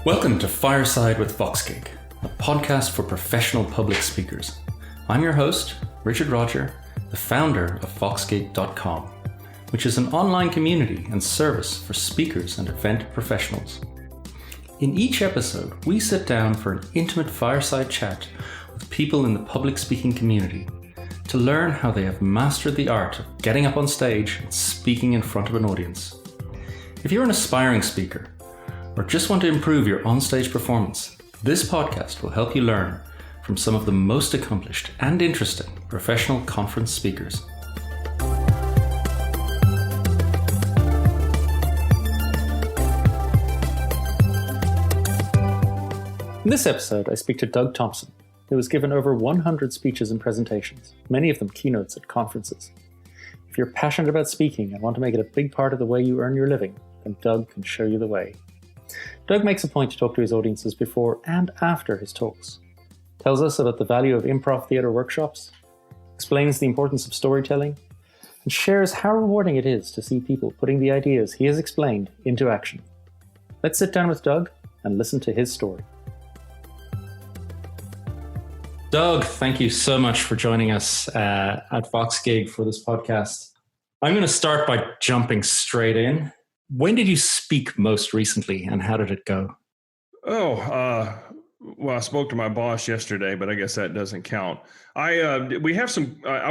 Welcome to Fireside with Voxgig, a podcast for professional public speakers. I'm your host, Richard Roger, the founder of Voxgig.com, which is an online community and service for speakers and event professionals. In each episode, we sit down for an intimate fireside chat with people in the public speaking community to learn how they have mastered the art of getting up on stage and speaking in front of an audience. If you're an aspiring speaker, or just want to improve your onstage performance, this podcast will help you learn from some of the most accomplished and interesting professional conference speakers. In this episode, I speak to Doug Thompson, who has given over 100 speeches and presentations, many of them keynotes at conferences. If you're passionate about speaking and want to make it a big part of the way you earn your living, then Doug can show you the way. Doug makes a point to talk to his audiences before and after his talks, tells us about the value of improv theatre workshops, explains the importance of storytelling, and shares how rewarding it is to see people putting the ideas he has explained into action. Let's sit down with Doug and listen to his story. Doug, thank you so much for joining us at Voxgig for this podcast. I'm going to start by jumping straight in. When did you speak most recently, and how did it go? Well, I spoke to my boss yesterday, but I guess that doesn't count. I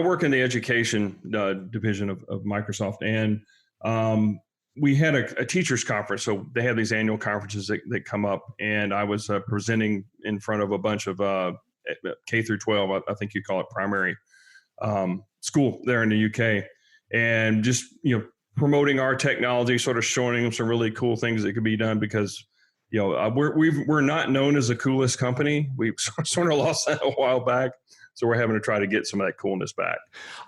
work in the education division of Microsoft, and we had a teachers conference. So they have these annual conferences that come up, and I was presenting in front of a bunch of K through 12. I think you call it primary school there in the UK, and just promoting our technology, sort of showing them some really cool things that could be done because, we're not known as the coolest company. We've sort of lost that a while back. So we're having to try to get some of that coolness back.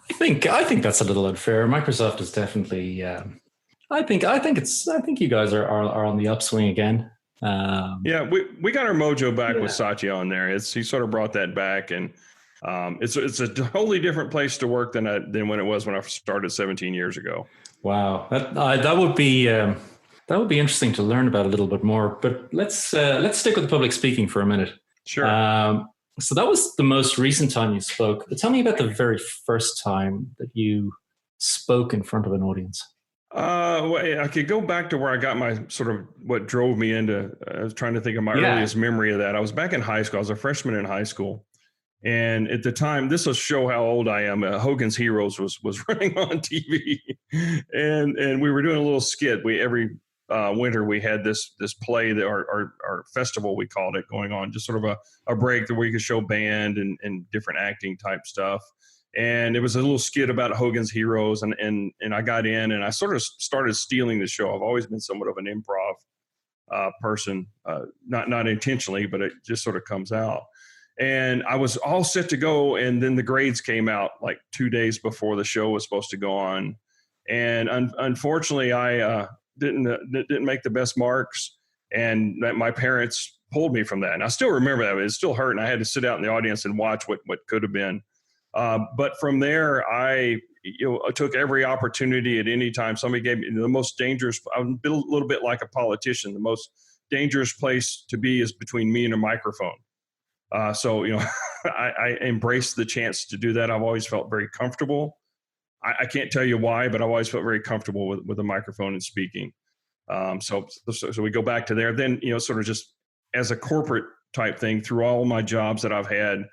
I think that's a little unfair. Microsoft is definitely, I think you guys are on the upswing again. Yeah, we got our mojo back with Satya on there. He sort of brought that back, and it's a totally different place to work than when it was when I started 17 years ago. Wow, that would be interesting to learn about a little bit more. But let's stick with public speaking for a minute. Sure. So that was the most recent time you spoke. But tell me about the very first time that you spoke in front of an audience. Well, I could go back to where I got my sort of what drove me into. I was trying to think of my earliest memory of that. I was back in high school. I was a freshman in high school. And at the time, this will show how old I am. Hogan's Heroes was running on TV, and we were doing a little skit. Every winter we had this play that our festival, we called it, going on, just sort of a break where we could show band and different acting type stuff. And it was a little skit about Hogan's Heroes, and I got in and I sort of started stealing the show. I've always been somewhat of an improv person, not intentionally, but it just sort of comes out. And I was all set to go, and then the grades came out like 2 days before the show was supposed to go on. And unfortunately, I didn't make the best marks, and my parents pulled me from that. And I still remember that. It still hurt, and I had to sit out in the audience and watch what could have been. But from there, I took every opportunity at any time. Somebody gave me the most dangerous. I'm a little bit like a politician. The most dangerous place to be is between me and a microphone. So I embraced the chance to do that. I've always felt very comfortable. I can't tell you why, but I've always felt very comfortable with a microphone and speaking. So we go back to there. Then, sort of just as a corporate type thing, through all my jobs that I've had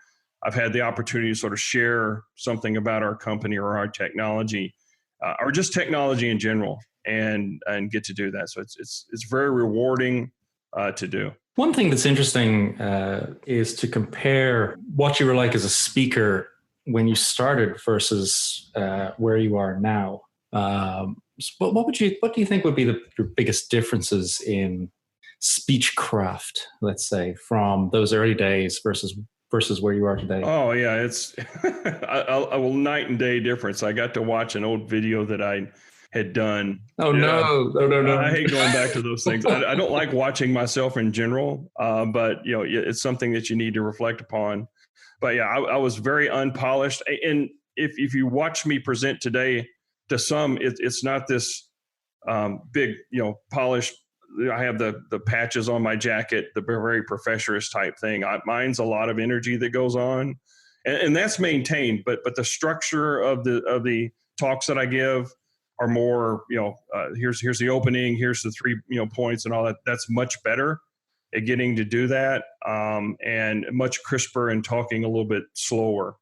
the opportunity to sort of share something about our company or our technology, or just technology in general, and get to do that. So it's very rewarding to do. One thing that's interesting is to compare what you were like as a speaker when you started versus where you are now. What do you think would be your biggest differences in speech craft, let's say, from those early days versus where you are today? Oh yeah, it's a night and day difference. I got to watch an old video that I had done. No. I hate going back to those things. I don't like watching myself in general, but it's something that you need to reflect upon. But yeah, I was very unpolished. And if you watch me present today, to some, it's not this big, polished I have the patches on my jacket, the very professorist type thing. Mine's a lot of energy that goes on, and that's maintained. But the structure of the talks that I give are more, here's the opening, here's the 3 points and all that. That's much better at getting to do that, and much crisper and talking a little bit slower.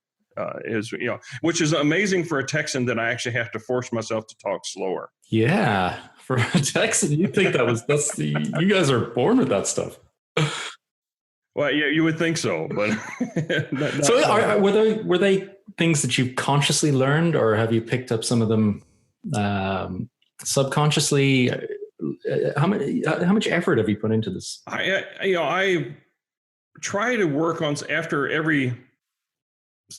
Which is amazing for a Texan that I actually have to force myself to talk slower. Yeah, for a Texan, you think you guys are born with that stuff. Well, yeah, you would think so, but were they things that you consciously learned, or have you picked up some of them subconsciously? How much effort have you put into this? I try to work on, after every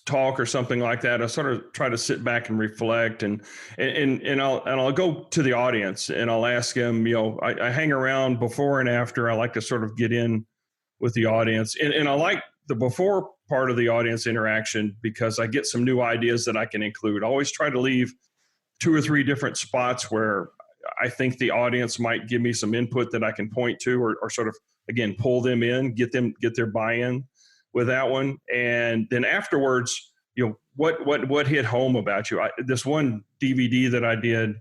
talk or something like that, I sort of try to sit back and reflect, and I'll go to the audience and I'll ask them, I hang around before and after. I like to sort of get in with the audience, and I like the before part of the audience interaction because I get some new ideas that I can include. I always try to leave 2 or 3 different spots where I think the audience might give me some input that I can point to, or sort of, again, pull them in, get their buy-in with that one. And then afterwards, what hit home about you? This one DVD that I did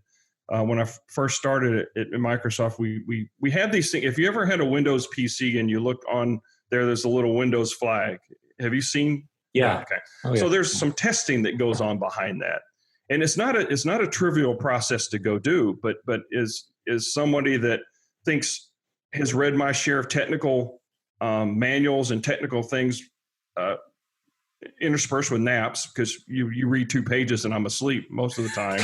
when I first started at Microsoft, we had these things. If you ever had a Windows PC and you look on there's a little Windows flag. Have you seen? Yeah. Okay. Oh, yeah. So there's some testing that goes on behind that. And it's not a trivial process to go do, but is somebody that has read my share of technical manuals and technical things interspersed with naps, because you read 2 pages and I'm asleep most of the time.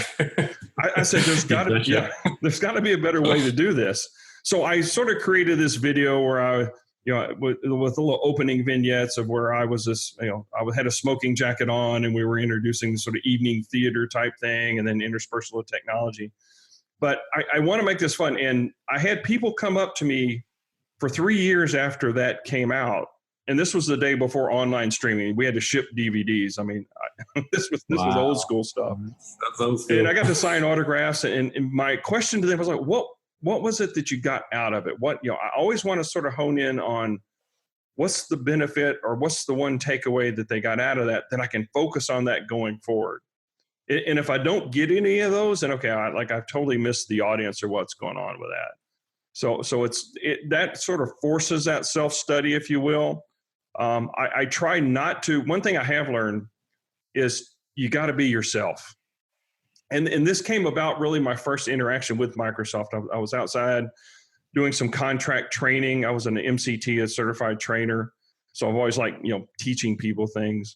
I said there's got to be a better way to do this. So I sort of created this video where I with a little opening vignettes of where I was I had a smoking jacket on and we were introducing the sort of evening theater type thing, and then interspersed with technology. But I want to make this fun. And I had people come up to me for 3 years after that came out. And this was the day before online streaming. We had to ship DVDs. I mean, this was old school stuff. That's old school. And I got to sign autographs. And my question to them was like, what was it that you got out of it? I always want to sort of hone in on what's the benefit or what's the one takeaway that they got out of that I can focus on that going forward. And if I don't get any of those, then okay, I've totally missed the audience or what's going on with that. So that sort of forces that self-study, if you will. I try not to. One thing I have learned is you got to be yourself. And this came about really my first interaction with Microsoft. I was outside doing some contract training. I was an MCT, a certified trainer. So I've always liked, teaching people things.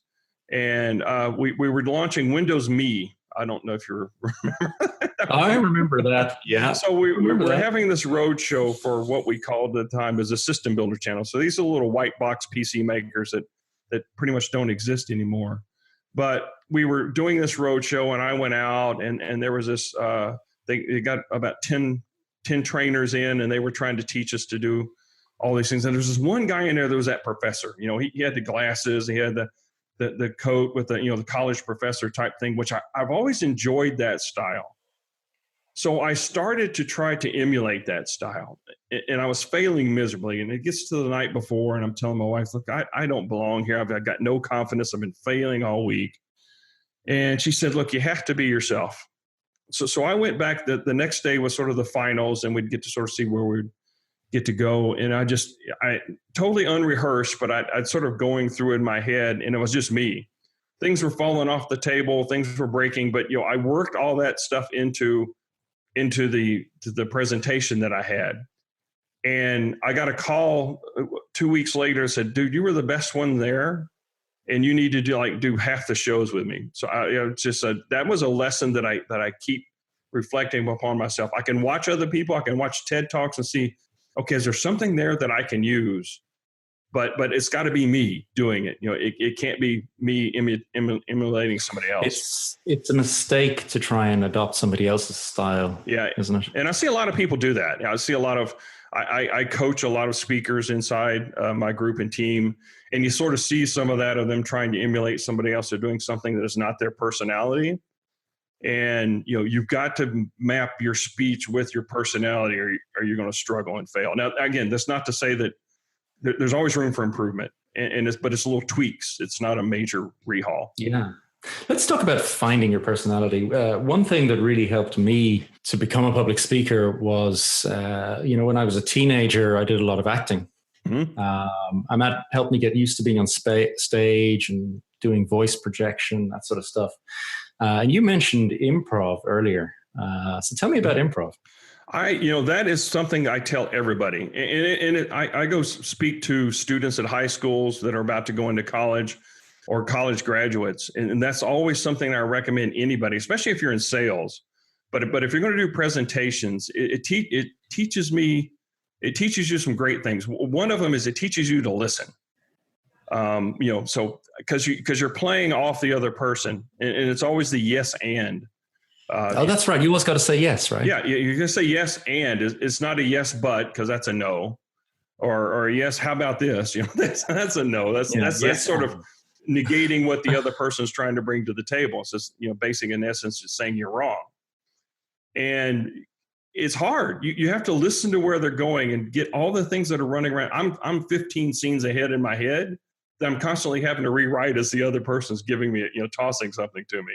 And we were launching Windows Me. I don't know if you remember that. I remember that. Yeah. So we were having this road show for what we called at the time as a system builder channel. So these are little white box PC makers that pretty much don't exist anymore. But we were doing this road show, and I went out, and there was this. They got about 10 trainers in, and they were trying to teach us to do all these things. And there's this one guy in there that was that professor. He had the glasses, he had the coat with the college professor type thing, which I've always enjoyed that style. So I started to try to emulate that style, and I was failing miserably. And it gets to the night before, and I'm telling my wife, look, I don't belong here. I've got no confidence. I've been failing all week. And she said, look, you have to be yourself. So I went back. The next day was sort of the finals, and we'd get to sort of see where we'd get to go. And I totally unrehearsed, but I'd sort of going through in my head, and it was just me. Things were falling off the table. Things were breaking. But, I worked all that stuff into the presentation that I had. And I got a call 2 weeks later, said, dude, you were the best one there, and you need to do half the shows with me. So that was a lesson that I keep reflecting upon myself. I can watch other people. I can watch TED Talks and see, okay, is there something there that I can use? But it's got to be me doing it. It can't be me emulating somebody else. It's a mistake to try and adopt somebody else's style. Yeah, isn't it? And I see a lot of people do that. I see a lot of. I coach a lot of speakers inside my group and team, and you sort of see some of that of them trying to emulate somebody else or doing something that is not their personality. And, you've got to map your speech with your personality, or you're going to struggle and fail. Now, again, that's not to say that there's always room for improvement, but it's little tweaks. It's not a major rehaul. Yeah. Let's talk about finding your personality. One thing that really helped me to become a public speaker was, when I was a teenager, I did a lot of acting. Mm-hmm. Helped me get used to being on stage and doing voice projection, that sort of stuff. And you mentioned improv earlier. So tell me about improv. That is something I tell everybody. And I go speak to students at high schools that are about to go into college, or college graduates. And that's always something I recommend anybody, especially if you're in sales. But if you're going to do presentations, it teaches you some great things. One of them is it teaches you to listen. So because you're playing off the other person, and it's always the yes and. That's right. You always got to say yes, right? Yeah, you're going to say yes and. It's not a yes but, because that's a no, or yes, how about this? That's a no. That's sort of negating what the other person is trying to bring to the table. It's just, basically in essence, just saying you're wrong. And it's hard. You have to listen to where they're going and get all the things that are running around. I'm 15 scenes ahead in my head that I'm constantly having to rewrite as the other person's giving me, tossing something to me.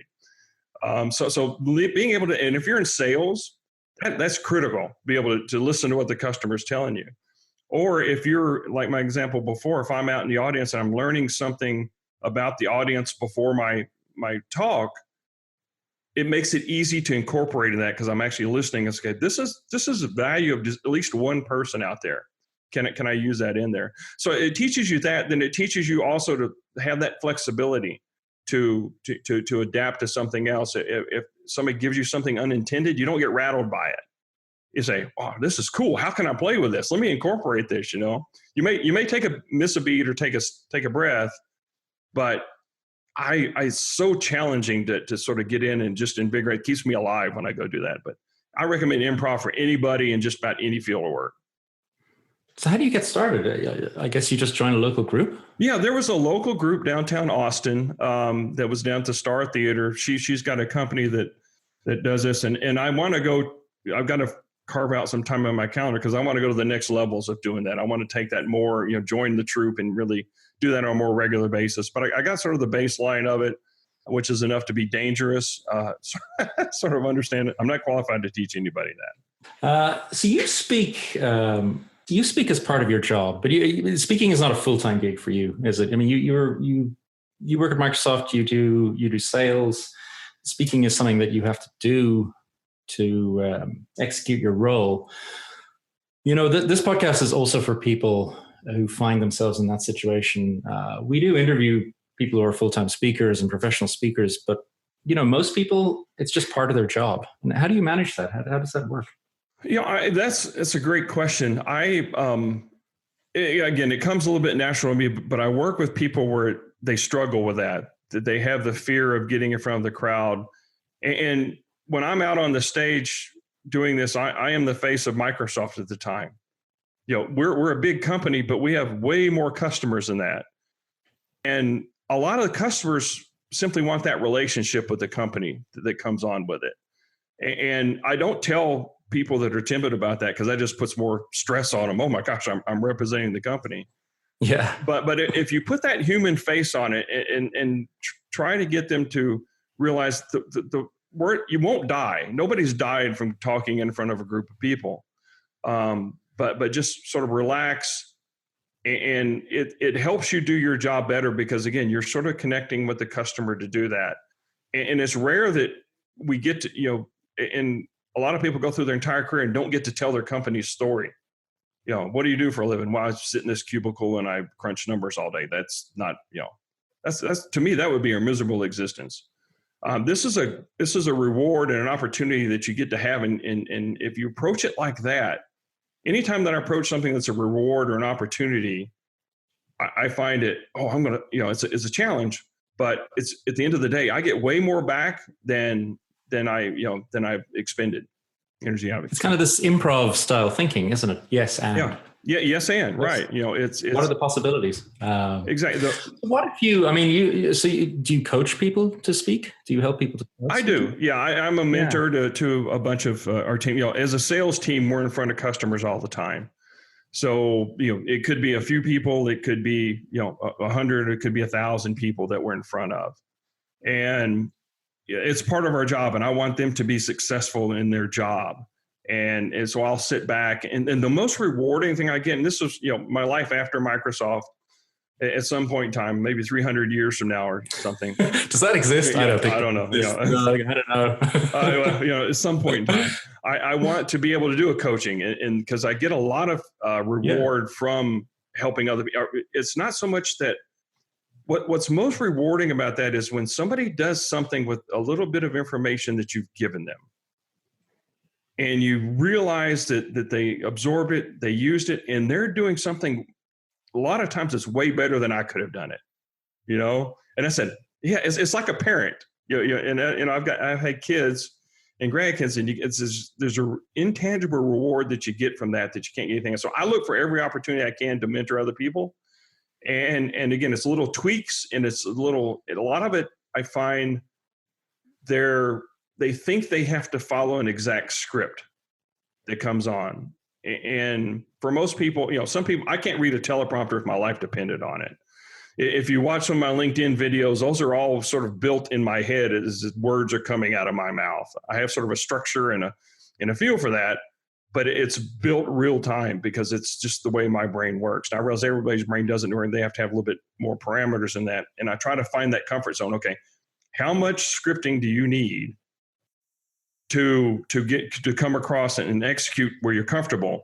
So being able to, and if you're in sales, that's critical, be able to listen to what the customer's telling you. Or if you're, like my example before, if I'm out in the audience and I'm learning something about the audience before my talk, it makes it easy to incorporate in that, because I'm actually listening and say, this is a value of just at least one person out there. Can I use that in there? So it teaches you that. Then it teaches you also to have that flexibility to adapt to something else. If somebody gives you something unintended, you don't get rattled by it. You say, "Oh, this is cool. How can I play with this? Let me incorporate this." You may miss a beat or take a breath, but it's so challenging to sort of get in and just invigorate. It keeps me alive when I go do that. But I recommend improv for anybody in just about any field of work. So how do you get started? I guess you just joined a local group? Yeah, there was a local group downtown Austin that was down to Star Theater. She's got a company that does this. And I want to go, I've got to carve out some time on my calendar, because I want to go to the next levels of doing that. I want to take that more, join the troupe and really do that on a more regular basis. But I got sort of the baseline of it, which is enough to be dangerous. Sort of understand it. I'm not qualified to teach anybody that. So you speak as part of your job, but speaking is not a full-time gig for you, is it? I mean, you work at Microsoft, you do sales. Speaking is something that you have to do to execute your role. This podcast is also for people who find themselves in that situation. We do interview people who are full-time speakers and professional speakers, but most people, it's just part of their job. And how do you manage that? How does that work? That's a great question. Again, it comes a little bit natural to me, but I work with people where they struggle with that they have the fear of getting in front of the crowd. And when I'm out on the stage doing this, I am the face of Microsoft at the time. We're a big company, but we have way more customers than that. And a lot of the customers simply want that relationship with the company that comes on with it. And I don't tell people that are timid about that, because that just puts more stress on them. Oh my gosh, I'm representing the company. Yeah. But if you put that human face on it and try to get them to realize the word, you won't die. Nobody's died from talking in front of a group of people. But just sort of relax, and it helps you do your job better, because again, you're sort of connecting with the customer to do that. And it's rare that we get to, and a lot of people go through their entire career and don't get to tell their company's story. What do you do for a living? Well, I sit in this cubicle and I crunch numbers all day. That's not, that's to me, that would be a miserable existence. This is a reward and an opportunity that you get to have. And if you approach it like that, anytime that I approach something that's a reward or an opportunity, I find it, I'm going to, it's a challenge, but it's at the end of the day, I get way more back than I've expended energy out of it. It's kind of this improv style thinking, isn't it? Yes. And Yeah. Yes. And right. It's what are the possibilities? Exactly. What if you, I mean, do you coach people to speak? Do you help people to I do. Yeah. I'm a mentor to a bunch of our team. As a sales team, we're in front of customers all the time. So, it could be a few people, it could be, 100, it could be 1,000 people that we're in front of. And it's part of our job, and I want them to be successful in their job. And so I'll sit back, and the most rewarding thing I get, and this was, my life after Microsoft, at some point in time, maybe 300 years from now or something. Does that exist? Yeah, I don't know. I don't know. At some point in time, I want to be able to do a coaching, and because I get a lot of reward from helping other people. It's not so much that what's most rewarding about that is when somebody does something with a little bit of information that you've given them, and you realize that they absorbed it, they used it, and they're doing something. A lot of times it's way better than I could have done it, And I said, yeah, it's like a parent, and I've had kids and grandkids, and there's an intangible reward that you get from that you can't get anything else. So I look for every opportunity I can to mentor other people. And again, it's little tweaks, and a lot of it, I find they think they have to follow an exact script that comes on. And for most people, some people, I can't read a teleprompter if my life depended on it. If you watch some of my LinkedIn videos, those are all sort of built in my head as words are coming out of my mouth. I have sort of a structure and a feel for that, but it's built real time because it's just the way my brain works. Now, I realize everybody's brain doesn't work. They have to have a little bit more parameters in that. And I try to find that comfort zone. Okay, how much scripting do you need to come across and execute where you're comfortable?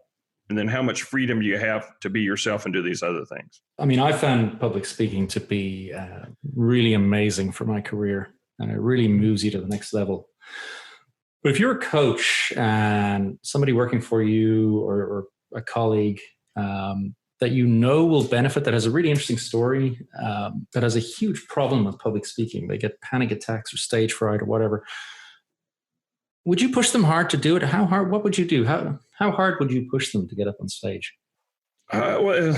And then how much freedom do you have to be yourself and do these other things? I mean, I found public speaking to be really amazing for my career, and it really moves you to the next level. But if you're a coach and somebody working for you or a colleague that will benefit, that has a really interesting story, that has a huge problem with public speaking, they get panic attacks or stage fright or whatever, would you push them hard to do it? How hard? What would you do? How hard would you push them to get up on stage? Well,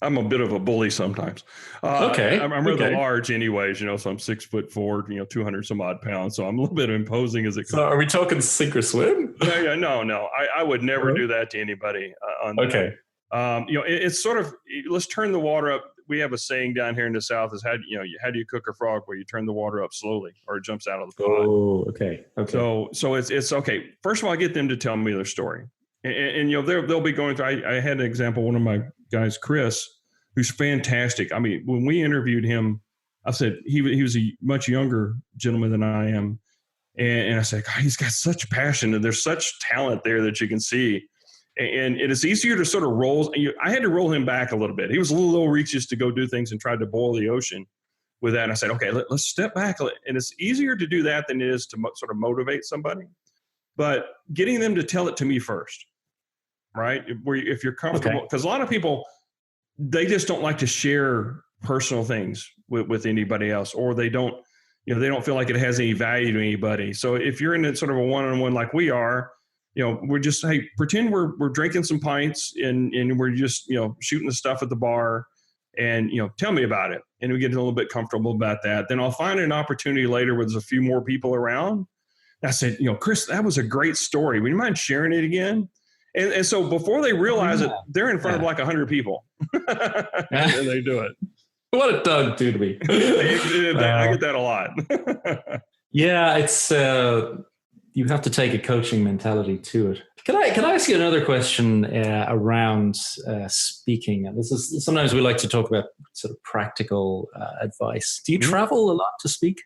I'm a bit of a bully sometimes. Okay. I'm rather large anyways, so I'm 6'4", 200 some odd pounds. So I'm a little bit imposing as it comes. So are we talking sink or swim? No. I would never do that to anybody. Okay. It's sort of, let's turn the water up. We have a saying down here in the South is how do you cook a frog? Where you turn the water up slowly or it jumps out of the pot. Oh, okay. So it's okay. First of all, I get them to tell me their story. And they'll be going through. I had an example. One of my guys, Chris, who's fantastic. I mean, when we interviewed him, I said he was a much younger gentleman than I am, and I said, God, he's got such passion and there's such talent there that you can see, and it is easier to sort of roll. I had to roll him back a little bit. He was a little reaches to go do things and tried to boil the ocean with that. And I said, okay, let's step back, and it's easier to do that than it is to sort of motivate somebody, but getting them to tell it to me first. Right? If you're comfortable, because a lot of people, they just don't like to share personal things with anybody else, or they don't feel like it has any value to anybody. So if you're in a sort of a one-on-one like we are, we're just, hey, pretend we're drinking some pints and we're just, shooting the stuff at the bar, and, tell me about it. And we get a little bit comfortable about that. Then I'll find an opportunity later where there's a few more people around. And I said, Chris, that was a great story. Would you mind sharing it again? And so before they realize it, they're in front of like 100 people, and they do it. What did Doug do to me? I get that a lot. Yeah, it's you have to take a coaching mentality to it. Can I ask you another question around speaking? And this is sometimes we like to talk about sort of practical advice. Do you travel a lot to speak?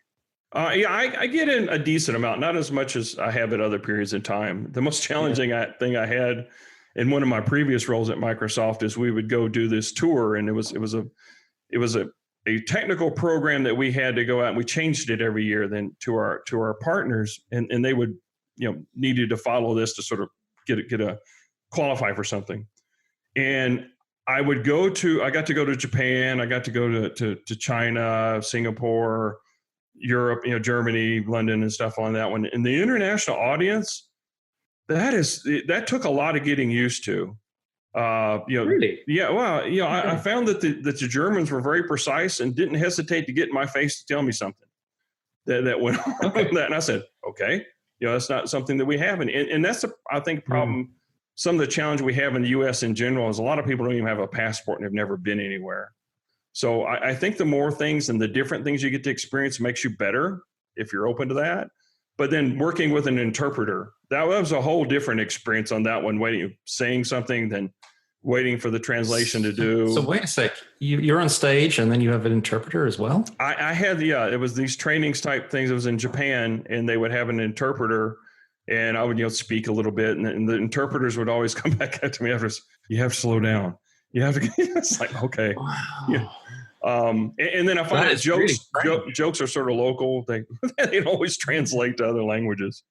I get in a decent amount, not as much as I have at other periods of time. The most challenging thing I had in one of my previous roles at Microsoft is we would go do this tour, and it was a technical program that we had to go out, and we changed it every year then to our partners, and they would needed to follow this to sort of get a qualify for something. And I got to go to Japan, I got to go to China, Singapore, Europe, Germany, London, and stuff on that one. And the international audience, that took a lot of getting used to. Really? Yeah. Well, I found that the Germans were very precise and didn't hesitate to get in my face to tell me something that went on with that. And I said, okay, that's not something that we have. And that's, I think, problem. Some of the challenge we have in the U.S. in general is a lot of people don't even have a passport and have never been anywhere. So I think the more things and the different things you get to experience makes you better if you're open to that. But then working with an interpreter, that was a whole different experience on that one, saying something, then waiting for the translation to do. So wait a sec, you're on stage and then you have an interpreter as well? I had, it was these trainings type things. It was in Japan, and they would have an interpreter, and I would, speak a little bit, and the interpreters would always come back at me after, you have to slow down. You have to, it's like, okay. Wow. Yeah. And then I find that jokes are sort of local. They don't always translate to other languages.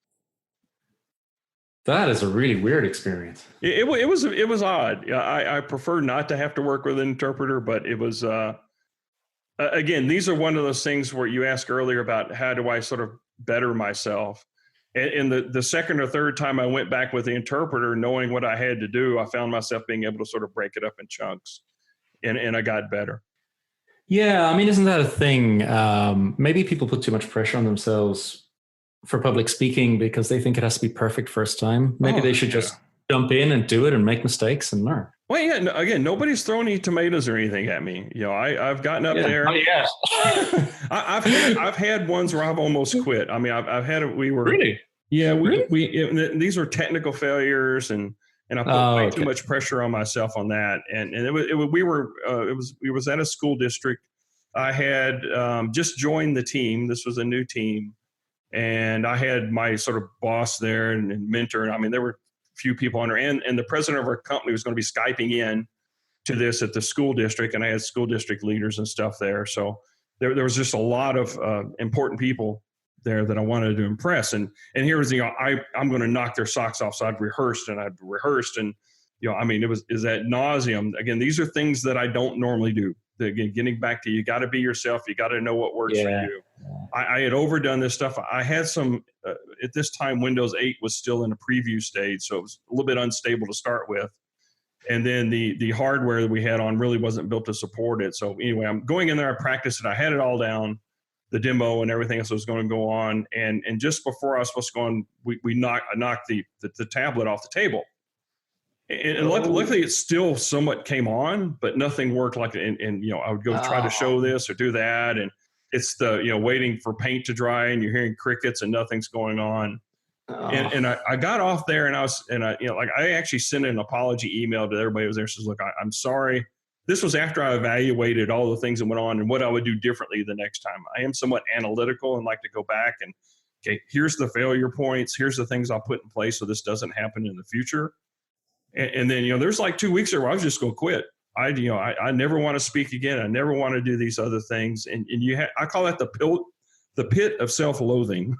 That is a really weird experience. It was odd. I prefer not to have to work with an interpreter, but it was, again, these are one of those things where you asked earlier about how do I sort of better myself. And the second or third time I went back with the interpreter, knowing what I had to do, I found myself being able to sort of break it up in chunks, and I got better. Yeah, I mean, isn't that a thing? Maybe people put too much pressure on themselves for public speaking because they think it has to be perfect first time. Maybe they should just jump in and do it and make mistakes and learn. Well, yeah. Again, nobody's throwing any tomatoes or anything at me. I've gotten up there. Oh, yeah. I've had ones where I've almost quit. I mean, I've had it. We were really. Yeah, these are technical failures, and I put way too much pressure on myself on that. And we was at a school district. I had just joined the team. This was a new team, and I had my sort of boss there and mentor. I mean, there were a few people under, and the president of our company was going to be Skyping in to this at the school district, and I had school district leaders and stuff there. So there was just a lot of important people there that I wanted to impress. And here was, I'm going to knock their socks off. So I'd rehearsed. And, I mean, is ad nauseum. Again, these are things that I don't normally do. Again, getting back to, you got to be yourself. You got to know what works for you. I had overdone this stuff. I had some, at this time, Windows 8 was still in a preview stage. So it was a little bit unstable to start with. And then the hardware that we had on really wasn't built to support it. So anyway, I'm going in there, I practiced it. I had it all down, the demo and everything else was going to go on. And just before I was supposed to go on, I knocked the tablet off the table. And luckily it still somewhat came on, but nothing worked like it. And I would go try to show this or do that. And it's waiting for paint to dry, and you're hearing crickets and nothing's going on. And I got off there, and I actually sent an apology email to everybody who was there. Says, look, I'm sorry. This was after I evaluated all the things that went on and what I would do differently the next time. I am somewhat analytical and like to go back and, okay, here's the failure points. Here's the things I'll put in place so this doesn't happen in the future. And then, there's like 2 weeks there where I was just going to quit. I never want to speak again. I never want to do these other things. And I call that the pit of self-loathing.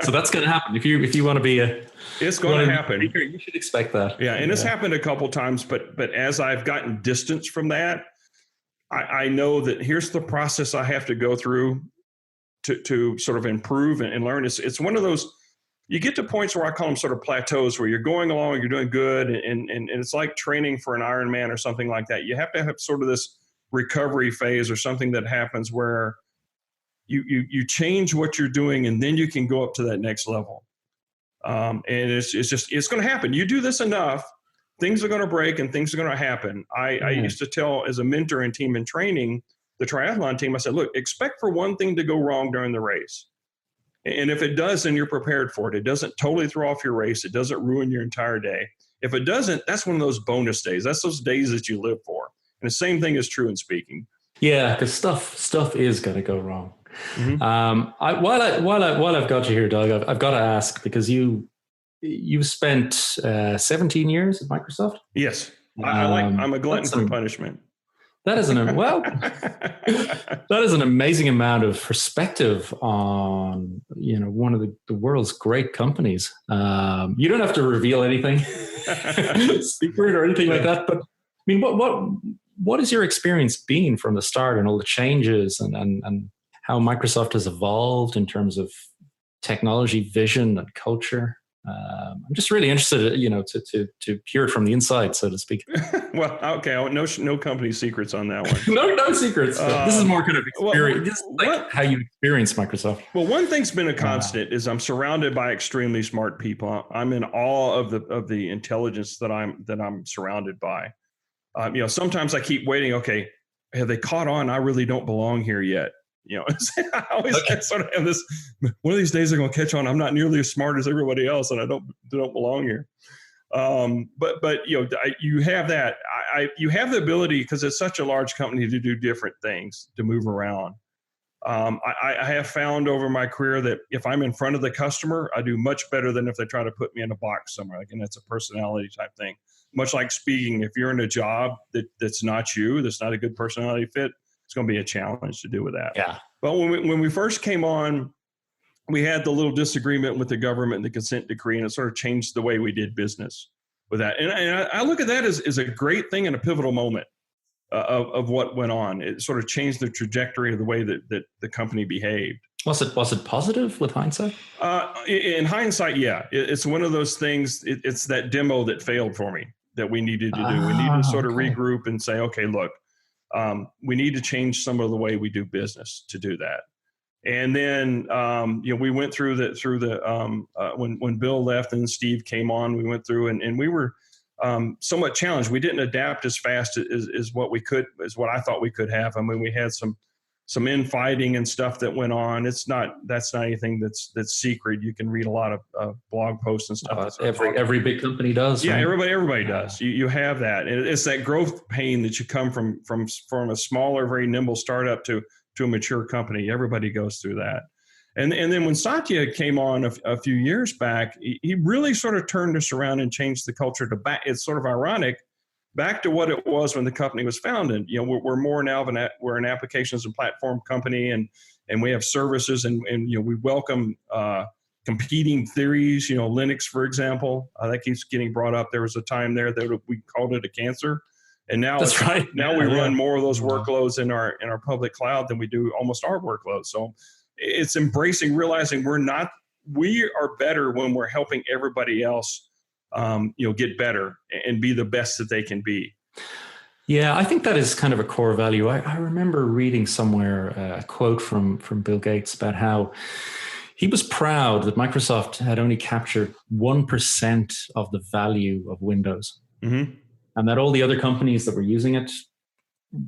So that's going to happen. If you want to be it's going to happen. You should expect that. Yeah. And it's happened a couple times, but as I've gotten distance from that, I know that here's the process I have to go through to sort of improve and learn. It's one of those, you get to points where I call them sort of plateaus where you're going along, you're doing good. And it's like training for an Ironman or something like that. You have to have sort of this recovery phase or something that happens where you change what you're doing, and then you can go up to that next level. And it's going to happen. You do this enough, things are going to break and things are going to happen. I used to tell, as a mentor and team in training, the triathlon team, I said, look, expect for one thing to go wrong during the race. And if it does, then you're prepared for it. It doesn't totally throw off your race. It doesn't ruin your entire day. If it doesn't, that's one of those bonus days. That's those days that you live for. And the same thing is true in speaking. Yeah, because stuff is going to go wrong. Mm-hmm. While I've got you here, Doug, I've got to ask, because you spent 17 years at Microsoft. Yes, I'm a glutton for punishment. That is that is an amazing amount of perspective on one of the world's great companies. You don't have to reveal anything secret or anything like that, but I mean, what has your experience been from the start and all the changes and how Microsoft has evolved in terms of technology, vision, and culture? I'm just really interested, to hear it from the inside, so to speak. Well, okay, no company secrets on that one. no secrets. This is more kind of experience. This is like how you experience Microsoft. Well, one thing's been a constant is I'm surrounded by extremely smart people. I'm in awe of the intelligence that I'm surrounded by. Sometimes I keep waiting. Okay, have they caught on? I really don't belong here yet. I always sort of have this. One of these days they're going to catch on. I'm not nearly as smart as everybody else, and I don't belong here. But you have that. You have the ability, because it's such a large company, to do different things, to move around. I have found over my career that if I'm in front of the customer, I do much better than if they try to put me in a box somewhere. Again, that's a personality type thing. Much like speaking, if you're in a job that's not you, that's not a good personality fit, it's going to be a challenge to do with that. Yeah. But when we first came on, we had the little disagreement with the government and the consent decree, and it sort of changed the way we did business with that. And I look at that as a great thing and a pivotal moment of what went on. It sort of changed the trajectory of the way that the company behaved. Was it positive with hindsight? In hindsight, yeah. It's one of those things. It's that demo that failed for me that we needed to do. We needed to sort of regroup and say, okay, look, we need to change some of the way we do business to do that. And then, we went through when Bill left and Steve came on, we went through and we were somewhat challenged. We didn't adapt as fast as what I thought we could have. I mean, we had some infighting and stuff that went on. That's not anything that's secret. You can read a lot of blog posts and stuff. Every big company does. Yeah, right? everybody does. You have that, and it's that growth pain that you come from a smaller, very nimble startup to a mature company. Everybody goes through that. And then when Satya came on a few years back, he really sort of turned us around and changed the culture to back. It's sort of ironic, back to what it was when the company was founded. We're more now we're an applications and platform company, and we have services, and we welcome competing theories. Linux, for example, that keeps getting brought up. There was a time there that we called it a cancer. And now that's right. Now we run more of those workloads in our public cloud than we do almost our workloads. So it's realizing we are better when we're helping everybody else, get better and be the best that they can be. Yeah, I think that is kind of a core value. I remember reading somewhere a quote from Bill Gates about how he was proud that Microsoft had only captured 1% of the value of Windows. Mm-hmm. And that all the other companies that were using it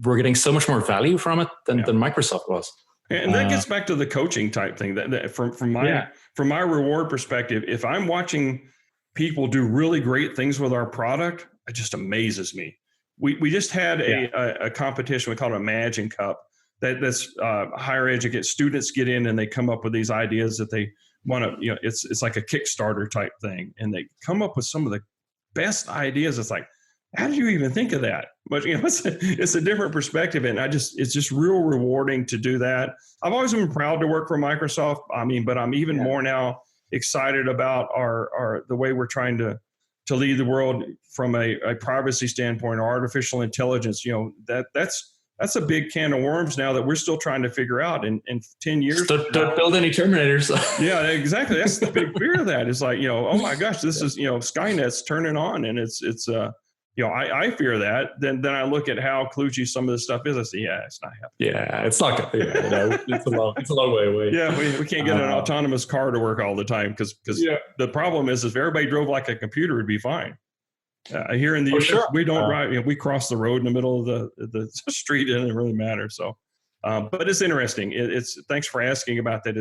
were getting so much more value from it than Microsoft was. And that gets back to the coaching type thing. That from my reward perspective, if I'm watching people do really great things with our product, it just amazes me. We just had a competition. We call it a Imagine Cup. That's higher education students get in and they come up with these ideas that they want to. It's like a Kickstarter type thing, and they come up with some of the best ideas. It's like, how did you even think of that? But it's a different perspective, and it's just real rewarding to do that. I've always been proud to work for Microsoft. I mean, but I'm even more now excited about the way we're trying to lead the world from a privacy standpoint, or artificial intelligence. That's a big can of worms now that we're still trying to figure out. In 10 years, don't build any Terminators. Yeah, exactly. That's the big fear of that. It's like, oh my gosh, this is Skynet's turning on, and it's I fear that. Then I look at how kludgy some of this stuff is. I say, it's not happening. Yeah, it's not. It's a long way away. Yeah, we can't get an autonomous car to work all the time because the problem is if everybody drove like a computer, it'd be fine. Here in the US, we don't drive. We cross the road in the middle of the street. It doesn't really matter. So, but it's interesting. Thanks for asking about that.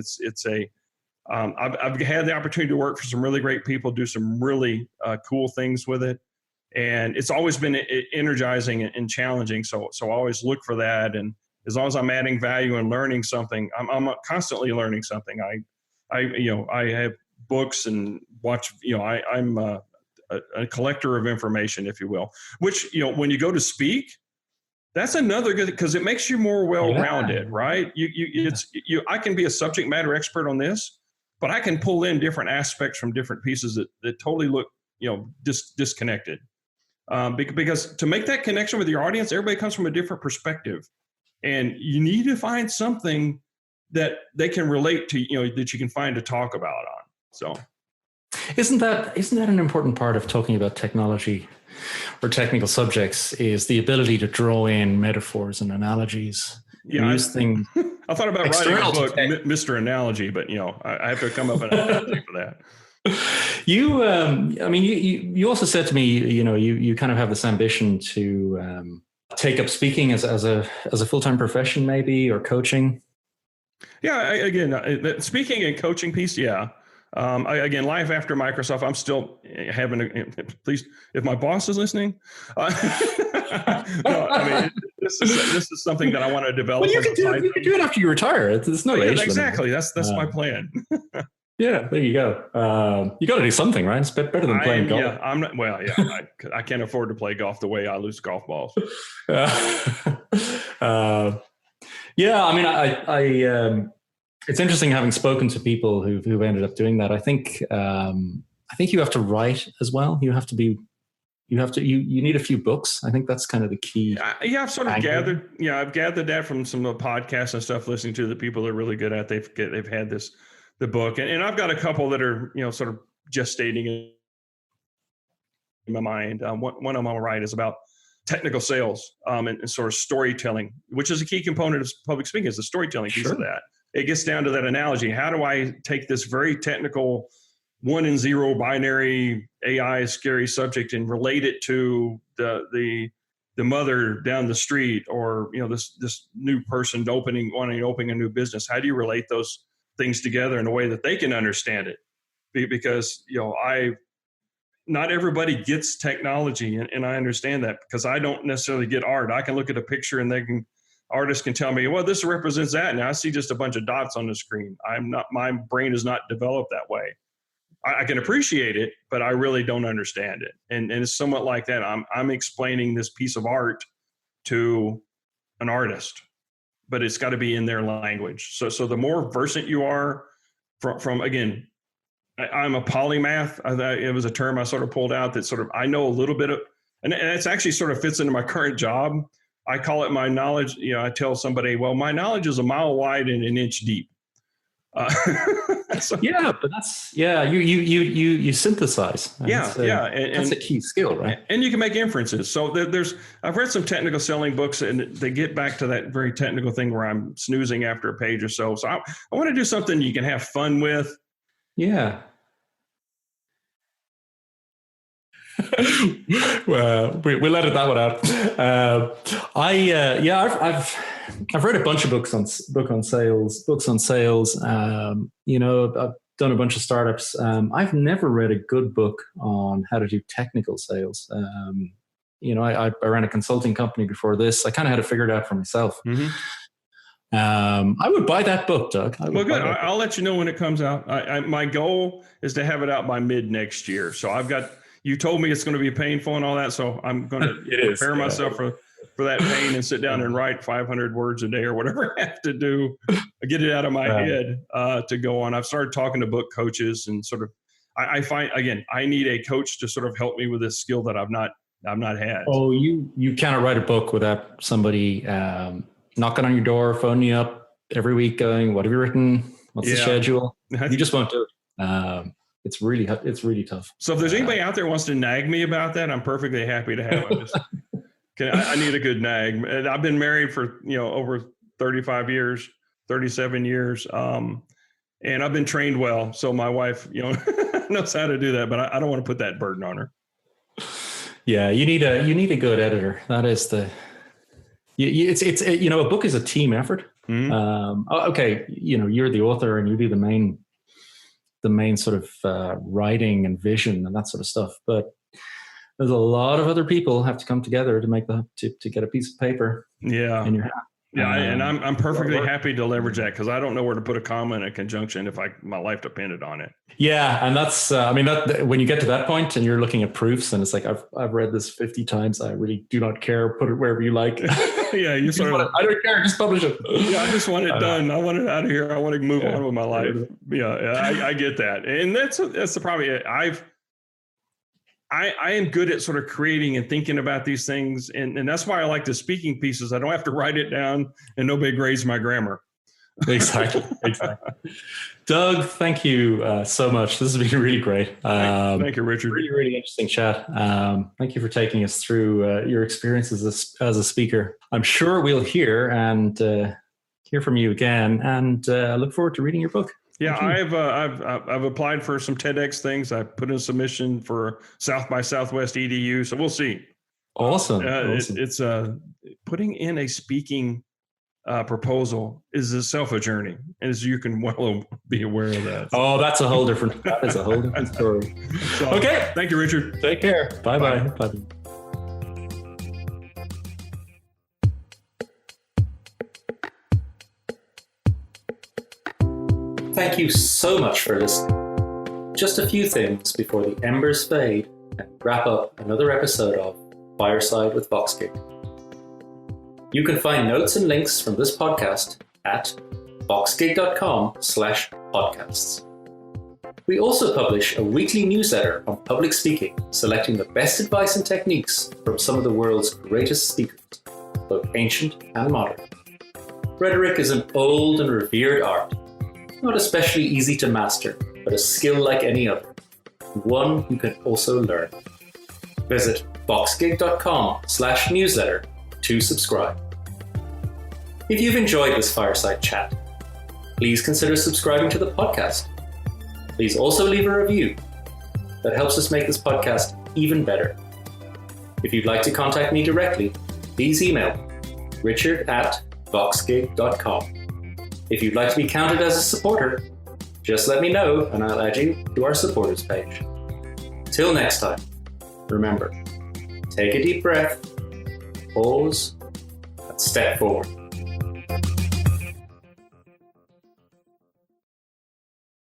I've had the opportunity to work for some really great people, do some really cool things with it. And it's always been energizing and challenging. So I always look for that. And as long as I'm adding value and learning something, I'm constantly learning something. I have books and watch, I'm a collector of information, if you will, which, when you go to speak, that's another good, because it makes you more well-rounded, right? I can be a subject matter expert on this, but I can pull in different aspects from different pieces that totally look, disconnected. Because to make that connection with your audience, everybody comes from a different perspective, and you need to find something that they can relate to, that you can find to talk about on. So, Isn't that an important part of talking about technology or technical subjects, is the ability to draw in metaphors and analogies and use things. I thought about writing a book, Mr. Analogy, but I have to come up with an analogy for that. You also said to me, you kind of have this ambition to take up speaking as a full-time profession, maybe, or coaching. Yeah, speaking and coaching piece. Yeah. Again, life after Microsoft, I'm still having please, if my boss is listening, this is something that I want to develop. Well, you can do it after you retire. There's no age exactly. That's my plan. Yeah, there you go. You got to do something, right? It's better than playing golf. Yeah, I'm not. Well, yeah, I can't afford to play golf the way I lose golf balls. It's interesting having spoken to people who've ended up doing that. I think you have to write as well. You need a few books. I think that's kind of the key. Yeah, I've sort of gathered. Yeah, I've gathered that from some of the podcasts and stuff. Listening to the people that are really good at. They've had the book, and I've got a couple that are sort of gestating in my mind. One of them I'll write is about technical sales and sort of storytelling, which is a key component of public speaking. Is the storytelling piece of that. It gets down to that analogy. How do I take this very technical 1 and 0 binary AI scary subject and relate it to the mother down the street, or this new person wanting to open a new business? How do you relate those things together in a way that they can understand it? Because not everybody gets technology, and I understand that, because I don't necessarily get art. I can look at a picture and artists can tell me, well, this represents that. Now I see just a bunch of dots on the screen. My brain is not developed that way. I can appreciate it, but I really don't understand it. And it's somewhat like that. I'm explaining this piece of art to an artist, but it's got to be in their language. So the more versant you are from again, I'm a polymath. It was a term I sort of pulled out that sort of, I know a little bit of, and it's actually sort of fits into my current job. I call it my knowledge. I tell somebody, well, my knowledge is a mile wide and an inch deep. You synthesize. And that's a key skill, right? And you can make inferences. So I've read some technical selling books, and they get back to that very technical thing where I'm snoozing after a page or so. So I want to do something you can have fun with. Yeah. Well, we'll edit that one out. I've read a bunch of books on sales. I've done a bunch of startups. I've never read a good book on how to do technical sales. I ran a consulting company before this. I kind of had to figure it out for myself. Mm-hmm. I would buy that book, Doug. Well, good. I'll let you know when it comes out. My goal is to have it out by mid next year. So you told me it's going to be painful and all that. So I'm going to prepare myself for that pain and sit down and write 500 words a day or whatever I have to do, get it out of my head to go on. I've started talking to book coaches, and sort of, I find, again, I need a coach to sort of help me with this skill that I've not had. Oh, you cannot write a book without somebody knocking on your door, phoning you up every week going, what have you written? What's the schedule? You just won't do it. It's really tough. So if there's anybody out there who wants to nag me about that, I'm perfectly happy to have it. I need a good nag. And I've been married for, over 37 years. And I've been trained well. So my wife, knows how to do that, but I don't want to put that burden on her. Yeah. You need a good editor. That is a book is a team effort. Mm-hmm. Okay. You're the author and you do the main sort of writing and vision and that sort of stuff. But there's a lot of other people have to come together to to get a piece of paper. Yeah. In your hand. Yeah. And I'm perfectly happy to leverage that, because I don't know where to put a comma and a conjunction if my life depended on it. Yeah. And that's, when you get to that point and you're looking at proofs and it's like, I've read this 50 times. I really do not care. Put it wherever you like. Yeah. I don't care. Just publish it. Yeah. I just want it done. I want it out of here. I want to move on with my life. Yeah. I get that. And that's the problem. I am good at sort of creating and thinking about these things. And that's why I like the speaking pieces. I don't have to write it down and nobody grades my grammar. Exactly. Doug, thank you so much. This has been really great. Thank you, Richard. Really, really interesting chat. Thank you for taking us through your experiences as a speaker. I'm sure we'll hear from you again, and I look forward to reading your book. Yeah, I've applied for some TEDx things. I put in a submission for South by Southwest EDU, so we'll see. Awesome. It's putting in a speaking proposal is itself a journey, as you can well be aware of that. Oh, that's a whole different story. So, okay, thank you, Richard. Take care. Bye. Thank you so much for listening. Just a few things before the embers fade and wrap up another episode of Fireside with Voxgig. You can find notes and links from this podcast at voxgig.com/podcasts. We also publish a weekly newsletter on public speaking, selecting the best advice and techniques from some of the world's greatest speakers, both ancient and modern. Rhetoric is an old and revered art, not especially easy to master, but a skill like any other, one you can also learn. Visit voxgig.com/newsletter to subscribe. If you've enjoyed this fireside chat, please consider subscribing to the podcast. Please also leave a review. That helps us make this podcast even better. If you'd like to contact me directly, please email richard@voxgig.com. If you'd like to be counted as a supporter, just let me know and I'll add you to our supporters page. Till next time, remember, take a deep breath, pause, and step forward.